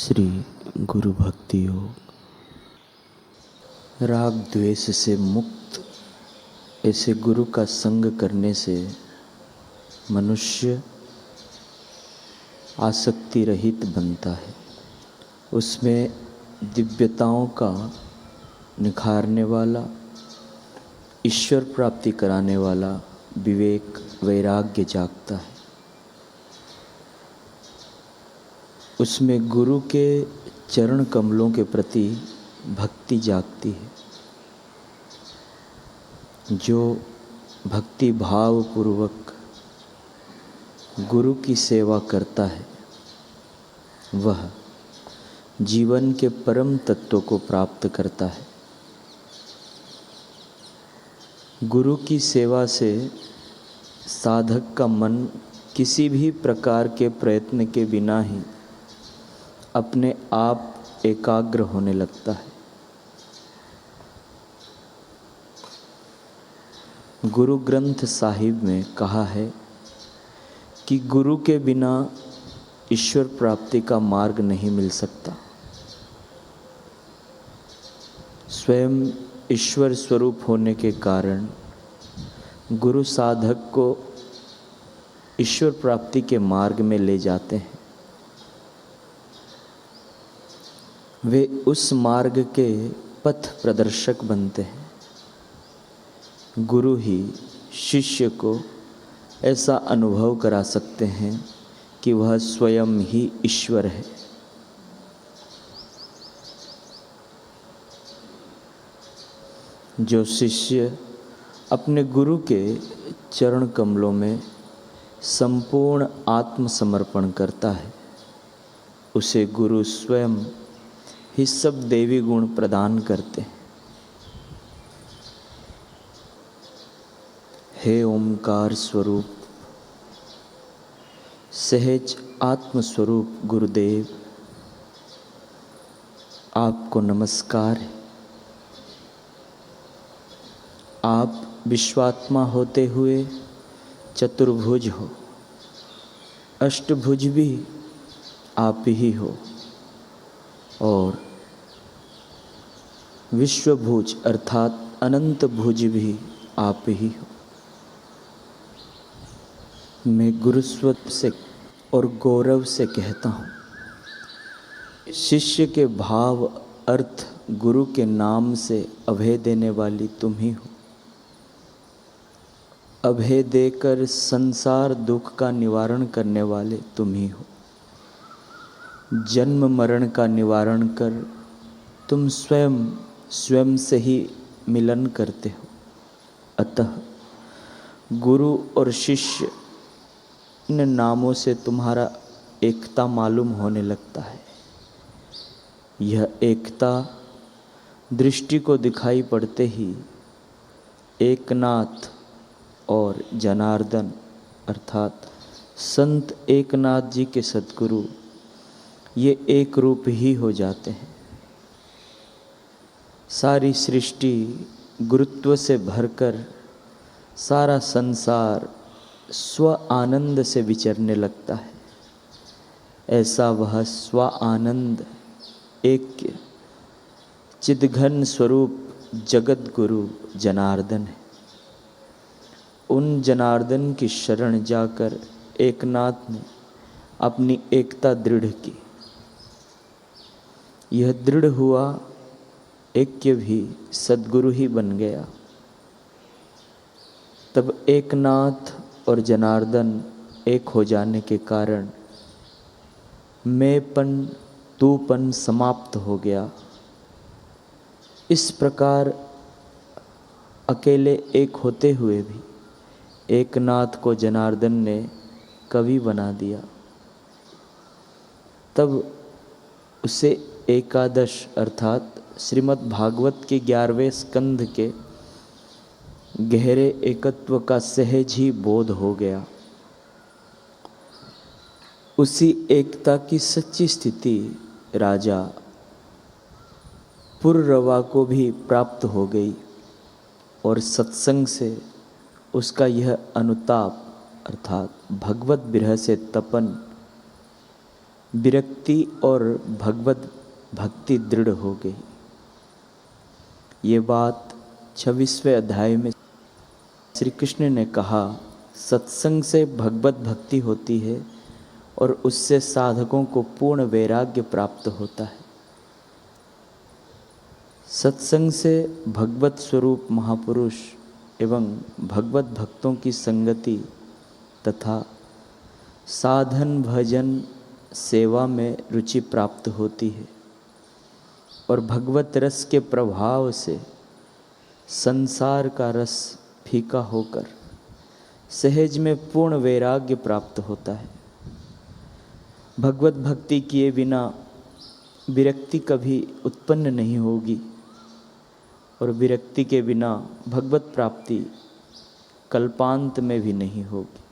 श्री गुरु भक्ति योग। राग द्वेष से मुक्त ऐसे गुरु का संग करने से मनुष्य आसक्ति रहित बनता है। उसमें दिव्यताओं का निखारने वाला, ईश्वर प्राप्ति कराने वाला विवेक वैराग्य जागता है। उसमें गुरु के चरण कमलों के प्रति भक्ति जागती है। जो भक्ति भाव पूर्वक गुरु की सेवा करता है वह जीवन के परम तत्व को प्राप्त करता है। गुरु की सेवा से साधक का मन किसी भी प्रकार के प्रयत्न के बिना ही अपने आप एकाग्र होने लगता है। गुरु ग्रंथ साहिब में कहा है कि गुरु के बिना ईश्वर प्राप्ति का मार्ग नहीं मिल सकता। स्वयं ईश्वर स्वरूप होने के कारण गुरु साधक को ईश्वर प्राप्ति के मार्ग में ले जाते हैं। वे उस मार्ग के पथ प्रदर्शक बनते हैं। गुरु ही शिष्य को ऐसा अनुभव करा सकते हैं कि वह स्वयं ही ईश्वर है। जो शिष्य अपने गुरु के चरण कमलों में संपूर्ण आत्मसमर्पण करता है उसे गुरु स्वयं ही सब देवी गुण प्रदान करते हैं। हे ओंकार स्वरूप सहज आत्म स्वरूप गुरुदेव, आपको नमस्कार है। आप विश्वात्मा होते हुए चतुर्भुज हो, अष्टभुज भी आप ही हो और विश्वभुज अर्थात अनंत भुज भी आप ही हो। मैं गुरुस्वत से और गौरव से कहता हूँ, शिष्य के भाव अर्थ गुरु के नाम से अभय देने वाली तुम ही हो। अभय देकर संसार दुख का निवारण करने वाले तुम ही हो। जन्म मरण का निवारण कर तुम स्वयं से ही मिलन करते हो। अतः गुरु और शिष्य इन नामों से तुम्हारा एकता मालूम होने लगता है। यह एकता दृष्टि को दिखाई पड़ते ही एकनाथ और जनार्दन अर्थात संत एकनाथ जी के सद्गुरु ये एक रूप ही हो जाते हैं। सारी सृष्टि गुरुत्व से भरकर सारा संसार स्व आनंद से विचरने लगता है। ऐसा वह स्व आनंद एक चिद्घन स्वरूप जगत गुरु जनार्दन है। उन जनार्दन की शरण जाकर एकनाथ ने अपनी एकता दृढ़ की। यह दृढ़ हुआ ऐक्य भी सद्गुरु ही बन गया। तब एकनाथ और जनार्दन एक हो जाने के कारण मैंपन तूपन समाप्त हो गया। इस प्रकार अकेले एक होते हुए भी एकनाथ को जनार्दन ने कवि बना दिया। तब उसे एकादश अर्थात श्रीमद् भागवत के 11वें स्कंध के गहरे एकत्व का सहज ही बोध हो गया। उसी एकता की सच्ची स्थिति राजा पुररवा को भी प्राप्त हो गई और सत्संग से उसका यह अनुताप अर्थात भगवत विरह से तपन विरक्ति और भगवत भक्ति दृढ़ हो गई। ये बात 26वें अध्याय में श्री कृष्ण ने कहा, सत्संग से भगवत भक्ति होती है और उससे साधकों को पूर्ण वैराग्य प्राप्त होता है। सत्संग से भगवत स्वरूप महापुरुष एवं भगवत भक्तों की संगति तथा साधन भजन सेवा में रुचि प्राप्त होती है और भगवत रस के प्रभाव से संसार का रस फीका होकर सहज में पूर्ण वैराग्य प्राप्त होता है। भगवत भक्ति किए बिना विरक्ति कभी उत्पन्न नहीं होगी और विरक्ति के बिना भगवत प्राप्ति कल्पांत में भी नहीं होगी।